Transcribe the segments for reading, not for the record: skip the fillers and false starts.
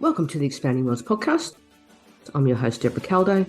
Welcome to the Expanding Worlds podcast. I'm your host, Deborah Caldo.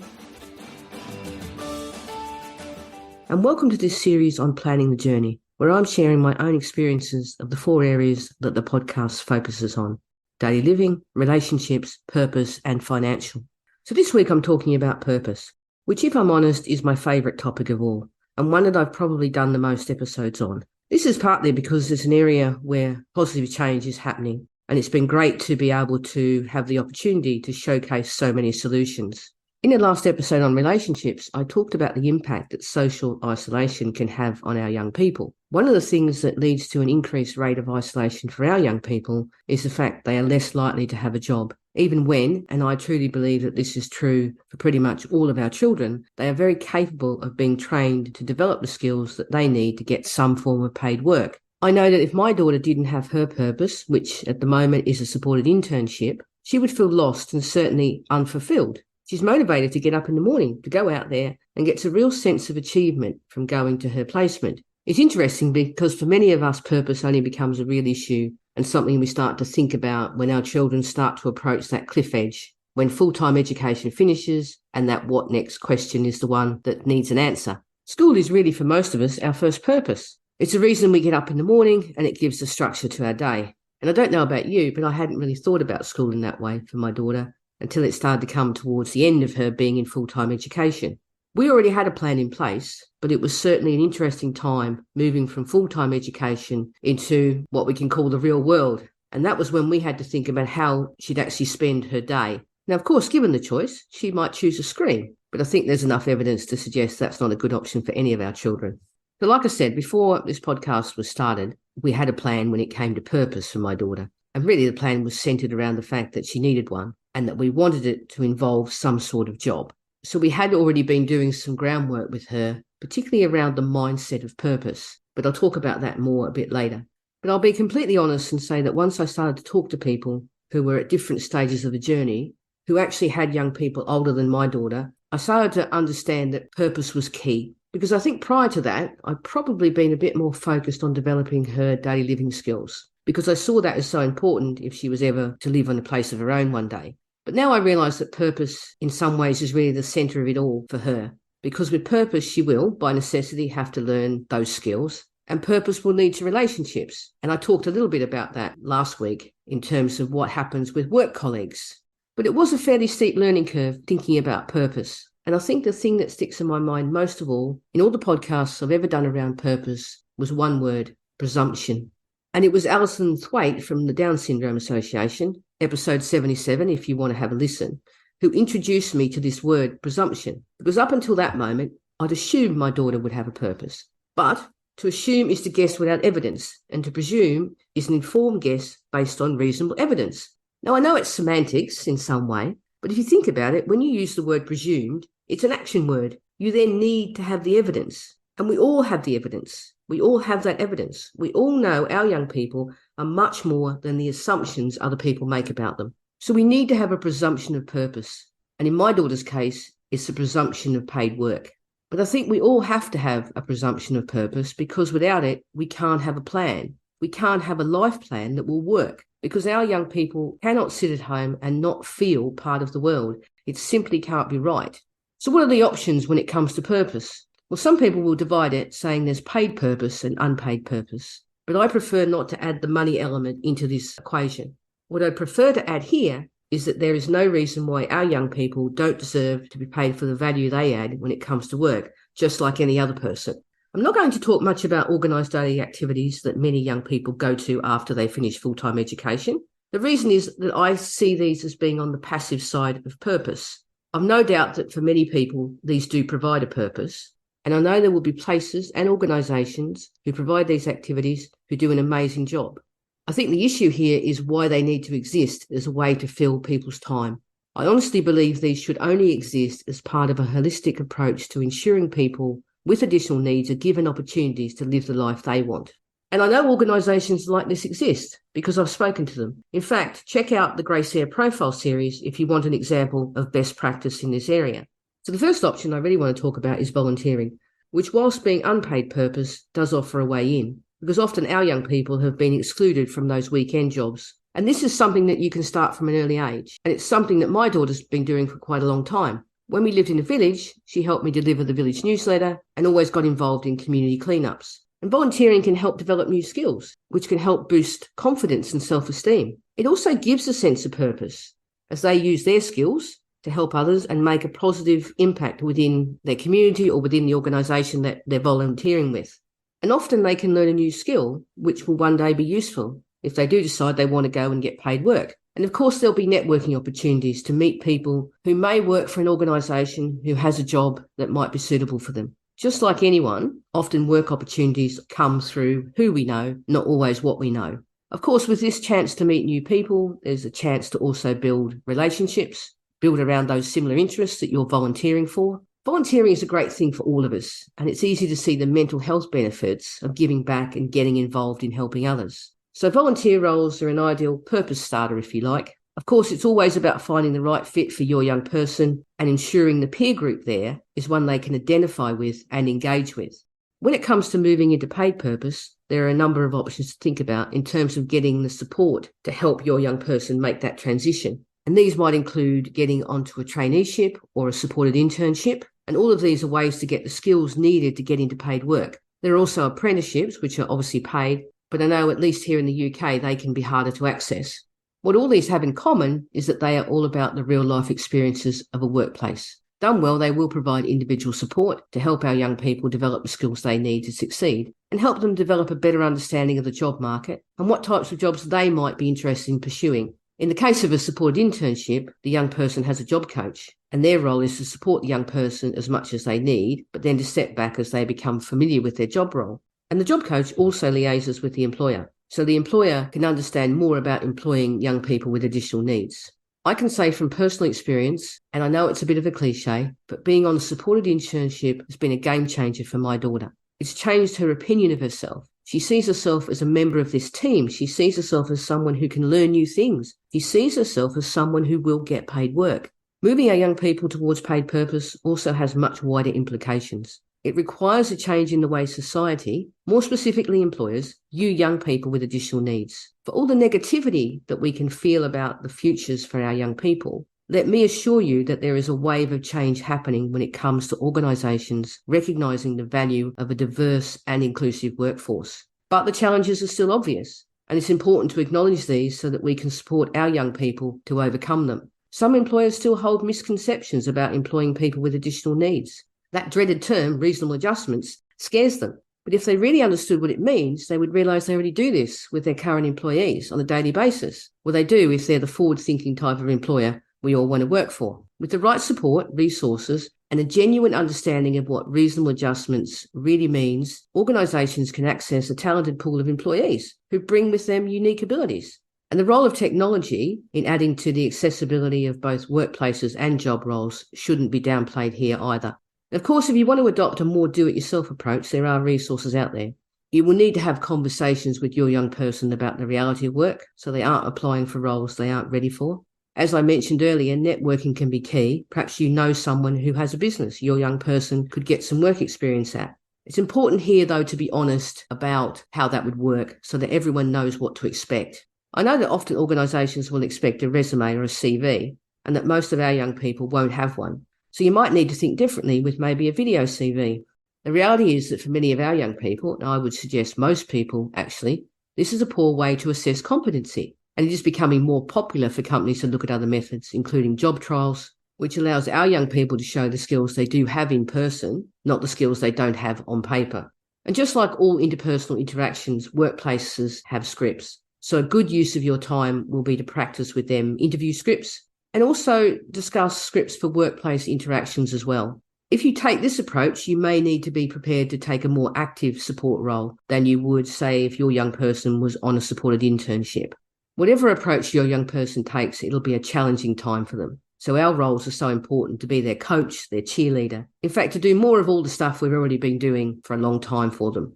And welcome to this series on planning the journey, where I'm sharing my own experiences of the 4 areas that the podcast focuses on: daily living, relationships, purpose, and financial. So this week I'm talking about purpose, which, if I'm honest, is my favourite topic of all, and one that I've probably done the most episodes on. This is partly because it's an area where positive change is happening, and it's been great to be able to have the opportunity to showcase so many solutions. In the last episode on relationships, I talked about the impact that social isolation can have on our young people. One of the things that leads to an increased rate of isolation for our young people is the fact they are less likely to have a job. Even when, and I truly believe that this is true for pretty much all of our children, they are very capable of being trained to develop the skills that they need to get some form of paid work. I know that if my daughter didn't have her purpose, which at the moment is a supported internship, she would feel lost and certainly unfulfilled. She's motivated to get up in the morning, to go out there, and gets a real sense of achievement from going to her placement. It's interesting because for many of us, purpose only becomes a real issue and something we start to think about when our children start to approach that cliff edge, when full-time education finishes and that what next question is the one that needs an answer. School is really, for most of us, our first purpose. It's the reason we get up in the morning, and it gives a structure to our day. And I don't know about you, but I hadn't really thought about school in that way for my daughter until it started to come towards the end of her being in full-time education. We already had a plan in place, but it was certainly an interesting time moving from full-time education into what we can call the real world. And that was when we had to think about how she'd actually spend her day. Now, of course, given the choice, she might choose a screen, but I think there's enough evidence to suggest that's not a good option for any of our children. So like I said, before this podcast was started, we had a plan when it came to purpose for my daughter. And really the plan was centered around the fact that she needed one and that we wanted it to involve some sort of job. So we had already been doing some groundwork with her, particularly around the mindset of purpose. But I'll talk about that more a bit later. But I'll be completely honest and say that once I started to talk to people who were at different stages of the journey, who actually had young people older than my daughter, I started to understand that purpose was key. Because I think prior to that, I'd probably been a bit more focused on developing her daily living skills, because I saw that as so important if she was ever to live on a place of her own one day. But now I realise that purpose in some ways is really the centre of it all for her, because with purpose she will, by necessity, have to learn those skills, and purpose will lead to relationships. And I talked a little bit about that last week in terms of what happens with work colleagues. But it was a fairly steep learning curve thinking about purpose. And I think the thing that sticks in my mind most of all, in all the podcasts I've ever done around purpose, was one word: presumption. And it was Alison Thwaite from the Down Syndrome Association, episode 77, if you want to have a listen, who introduced me to this word presumption. Because up until that moment, I'd assumed my daughter would have a purpose. But to assume is to guess without evidence, and to presume is an informed guess based on reasonable evidence. Now, I know it's semantics in some way, but if you think about it, when you use the word presumed, it's an action word. You then need to have the evidence. And we all have the evidence. We all have that evidence. We all know our young people are much more than the assumptions other people make about them. So we need to have a presumption of purpose. And in my daughter's case, it's the presumption of paid work. But I think we all have to have a presumption of purpose, because without it, we can't have a plan. We can't have a life plan that will work, because our young people cannot sit at home and not feel part of the world. It simply can't be right. So what are the options when it comes to purpose? Well, some people will divide it, saying there's paid purpose and unpaid purpose. But I prefer not to add the money element into this equation. What I prefer to add here is that there is no reason why our young people don't deserve to be paid for the value they add when it comes to work, just like any other person. I'm not going to talk much about organised daily activities that many young people go to after they finish full-time education. The reason is that I see these as being on the passive side of purpose. I've no doubt that for many people, these do provide a purpose. And I know there will be places and organisations who provide these activities who do an amazing job. I think the issue here is why they need to exist as a way to fill people's time. I honestly believe these should only exist as part of a holistic approach to ensuring people with additional needs are given opportunities to live the life they want. And I know organisations like this exist because I've spoken to them. In fact, check out the Grace Air Profile series if you want an example of best practice in this area. So the first option I really want to talk about is volunteering, which, whilst being unpaid purpose, does offer a way in, because often our young people have been excluded from those weekend jobs And this is something that you can start from an early age. And it's something that my daughter's been doing for quite a long time. When we lived in the village, she helped me deliver the village newsletter and always got involved in community cleanups. And volunteering can help develop new skills, which can help boost confidence and self-esteem. It also gives a sense of purpose as they use their skills to help others and make a positive impact within their community or within the organisation that they're volunteering with. And often they can learn a new skill, which will one day be useful if they do decide they want to go and get paid work. And of course, there'll be networking opportunities to meet people who may work for an organisation who has a job that might be suitable for them. Just like anyone, often work opportunities come through who we know, not always what we know. Of course, with this chance to meet new people, there's a chance to also build relationships, build around those similar interests that you're volunteering for. Volunteering is a great thing for all of us, and it's easy to see the mental health benefits of giving back and getting involved in helping others. So volunteer roles are an ideal purpose starter, if you like. Of course, it's always about finding the right fit for your young person and ensuring the peer group there is one they can identify with and engage with. When it comes to moving into paid purpose, there are a number of options to think about in terms of getting the support to help your young person make that transition. And these might include getting onto a traineeship or a supported internship. And all of these are ways to get the skills needed to get into paid work. There are also apprenticeships, which are obviously paid, but I know at least here in the UK, they can be harder to access. What all these have in common is that they are all about the real life experiences of a workplace. Done well, they will provide individual support to help our young people develop the skills they need to succeed and help them develop a better understanding of the job market and what types of jobs they might be interested in pursuing. In the case of a supported internship, the young person has a job coach, and their role is to support the young person as much as they need, but then to step back as they become familiar with their job role. And the job coach also liaises with the employer, so the employer can understand more about employing young people with additional needs. I can say from personal experience, and I know it's a bit of a cliche, but being on a supported internship has been a game changer for my daughter. It's changed her opinion of herself. She sees herself as a member of this team. She sees herself as someone who can learn new things. She sees herself as someone who will get paid work. Moving our young people towards paid purpose also has much wider implications. It requires a change in the way society, more specifically employers, view young people with additional needs. For all the negativity that we can feel about the futures for our young people, let me assure you that there is a wave of change happening when it comes to organisations recognising the value of a diverse and inclusive workforce. But the challenges are still obvious, and it's important to acknowledge these so that we can support our young people to overcome them. Some employers still hold misconceptions about employing people with additional needs. That dreaded term, reasonable adjustments, scares them. But if they really understood what it means, they would realise they already do this with their current employees on a daily basis. Well, they do if they're the forward-thinking type of employer we all want to work for. With the right support, resources, and a genuine understanding of what reasonable adjustments really means, organisations can access a talented pool of employees who bring with them unique abilities. And the role of technology in adding to the accessibility of both workplaces and job roles shouldn't be downplayed here either. Of course, if you want to adopt a more do-it-yourself approach, there are resources out there. You will need to have conversations with your young person about the reality of work so they aren't applying for roles they aren't ready for. As I mentioned earlier, networking can be key. Perhaps you know someone who has a business your young person could get some work experience at. It's important here, though, to be honest about how that would work so that everyone knows what to expect. I know that often organisations will expect a resume or a CV and that most of our young people won't have one. So you might need to think differently with maybe a video CV. The reality is that for many of our young people, and I would suggest most people actually, this is a poor way to assess competency. And it is becoming more popular for companies to look at other methods, including job trials, which allows our young people to show the skills they do have in person, not the skills they don't have on paper. And just like all interpersonal interactions, workplaces have scripts. So a good use of your time will be to practice with them interview scripts and also discuss scripts for workplace interactions as well. If you take this approach, you may need to be prepared to take a more active support role than you would, say, if your young person was on a supported internship. Whatever approach your young person takes, it'll be a challenging time for them. So our roles are so important to be their coach, their cheerleader. In fact, to do more of all the stuff we've already been doing for a long time for them.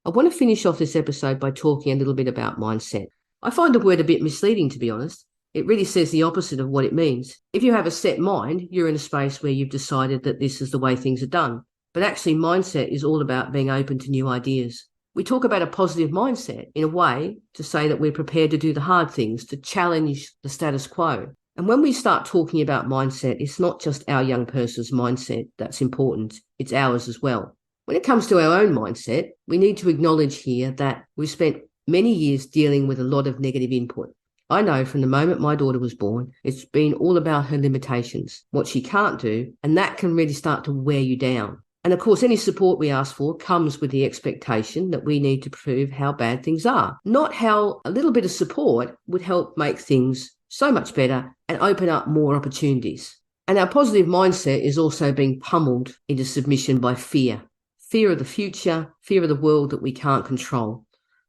I want to finish off this episode by talking a little bit about mindset. I find the word a bit misleading, to be honest. It really says the opposite of what it means. If you have a set mind, you're in a space where you've decided that this is the way things are done. But actually, mindset is all about being open to new ideas. We talk about a positive mindset in a way to say that we're prepared to do the hard things, to challenge the status quo. And when we start talking about mindset, it's not just our young person's mindset that's important, it's ours as well. When it comes to our own mindset, we need to acknowledge here that we've spent many years dealing with a lot of negative input. I know from the moment my daughter was born, it's been all about her limitations, what she can't do, and that can really start to wear you down. And of course, any support we ask for comes with the expectation that we need to prove how bad things are, not how a little bit of support would help make things so much better and open up more opportunities. And our positive mindset is also being pummeled into submission by fear. Fear of the future, fear of the world that we can't control.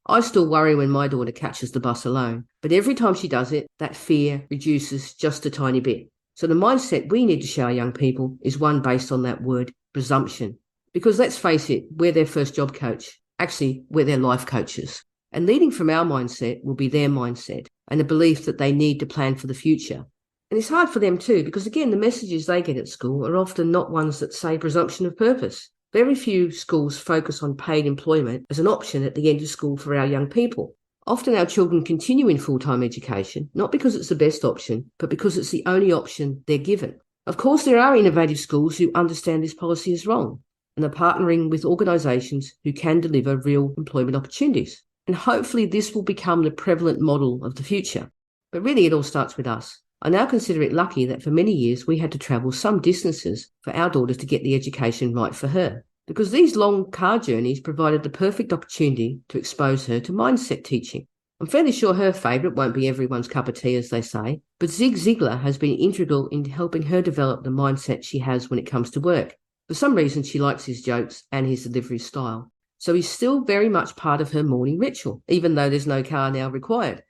I still worry when my daughter catches the bus alone, but every time she does it, that fear reduces just a tiny bit. So the mindset we need to show our young people is one based on that word, presumption. Because let's face it, we're their first job coach. Actually, we're their life coaches. And leading from our mindset will be their mindset and a belief that they need to plan for the future. And it's hard for them too, because again, the messages they get at school are often not ones that say presumption of purpose. Very few schools focus on paid employment as an option at the end of school for our young people. Often our children continue in full-time education, not because it's the best option, but because it's the only option they're given. Of course, there are innovative schools who understand this policy is wrong and are partnering with organisations who can deliver real employment opportunities. And hopefully this will become the prevalent model of the future. But really it all starts with us. I now consider it lucky that for many years we had to travel some distances for our daughter to get the education right for her, because these long car journeys provided the perfect opportunity to expose her to mindset teaching. I'm fairly sure her favourite won't be everyone's cup of tea, as they say, but Zig Ziglar has been integral in helping her develop the mindset she has when it comes to work. For some reason, she likes his jokes and his delivery style. So he's still very much part of her morning ritual, even though there's no car now required.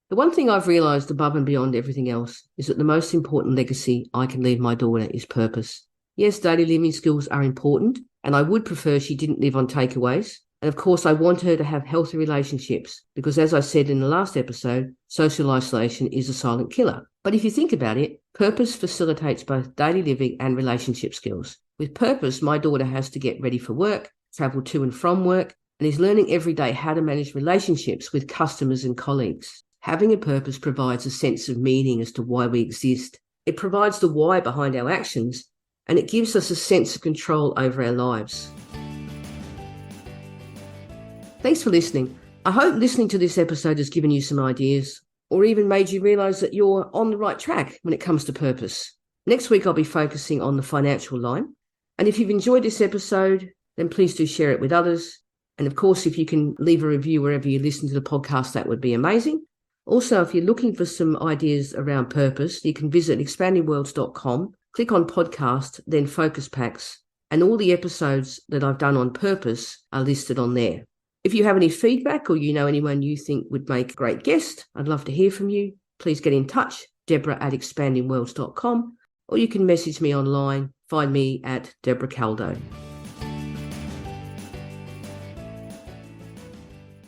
The one thing I've realised above and beyond everything else is that the most important legacy I can leave my daughter is purpose. Yes, daily living skills are important, and I would prefer she didn't live on takeaways. And of course, I want her to have healthy relationships because, as I said in the last episode, social isolation is a silent killer. But if you think about it, purpose facilitates both daily living and relationship skills. With purpose, my daughter has to get ready for work, travel to and from work, and is learning every day how to manage relationships with customers and colleagues. Having a purpose provides a sense of meaning as to why we exist. It provides the why behind our actions, and it gives us a sense of control over our lives. Thanks for listening. I hope listening to this episode has given you some ideas or even made you realise that you're on the right track when it comes to purpose. Next week, I'll be focusing on the financial line. And if you've enjoyed this episode, then please do share it with others. And of course, if you can leave a review wherever you listen to the podcast, that would be amazing. Also, if you're looking for some ideas around purpose, you can visit expandingworlds.com, click on podcast, then focus packs, and all the episodes that I've done on purpose are listed on there. If you have any feedback or you know anyone you think would make a great guest, I'd love to hear from you. Please get in touch, Deborah@expandingworlds.com, or you can message me online. Find me at Deborah Caldo.